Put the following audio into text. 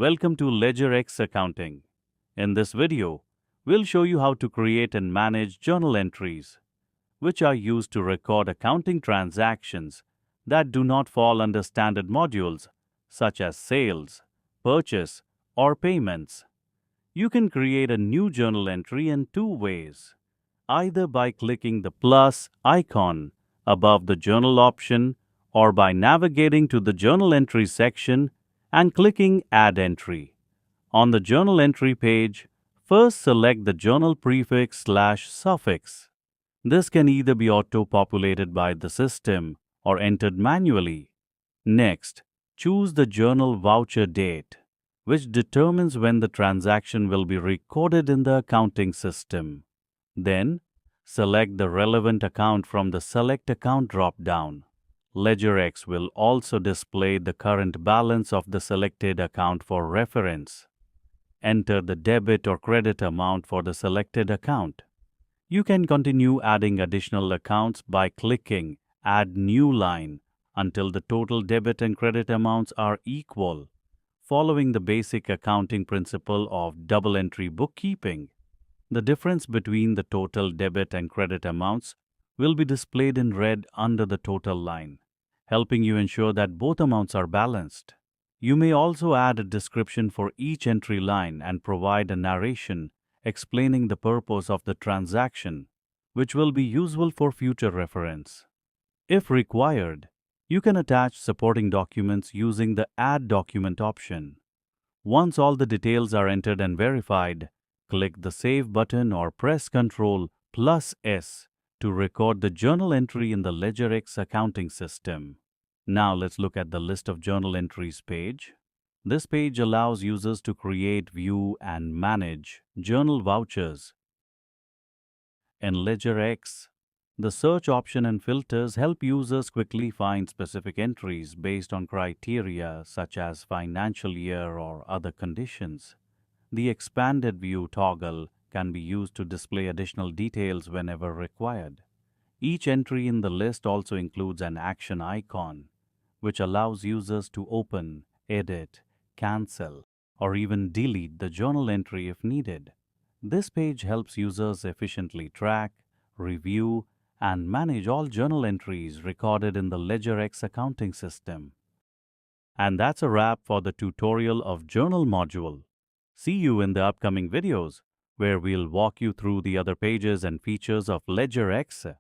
Welcome to LedgerX Accounting. In this video, we'll show you how to create and manage journal entries, which are used to record accounting transactions that do not fall under standard modules such as sales, purchase, or payments. You can create a new journal entry in two ways, either by clicking the plus icon above the journal option or by navigating to the journal entry section and clicking Add Entry. On the journal entry page, first select the journal prefix/suffix. This can either be auto-populated by the system or entered manually. Next, choose the journal voucher date, which determines when the transaction will be recorded in the accounting system. Then, select the relevant account from the Select Account drop-down. LedgerX will also display the current balance of the selected account for reference. Enter the debit or credit amount for the selected account. You can continue adding additional accounts by clicking Add New Line until the total debit and credit amounts are equal, following the basic accounting principle of double entry bookkeeping. The difference between the total debit and credit amounts will be displayed in red under the total line, helping you ensure that both amounts are balanced. You may also add a description for each entry line and provide a narration explaining the purpose of the transaction, which will be useful for future reference. If required, you can attach supporting documents using the Add Document option. Once all the details are entered and verified, click the Save button or press Ctrl+S to record the journal entry in the LedgerX accounting system. Now let's look at the List of Journal Entries page. This page allows users to create, view, and manage journal vouchers. In LedgerX, the search option and filters help users quickly find specific entries based on criteria such as financial year or other conditions. The Expanded View toggle can be used to display additional details whenever required. Each entry in the list also includes an action icon, which allows users to open, edit, cancel, or even delete the journal entry if needed. This page helps users efficiently track, review, and manage all journal entries recorded in the LedgerX accounting system. And that's a wrap for the tutorial of Journal module. See you in the upcoming videos, where we'll walk you through the other pages and features of LedgerX.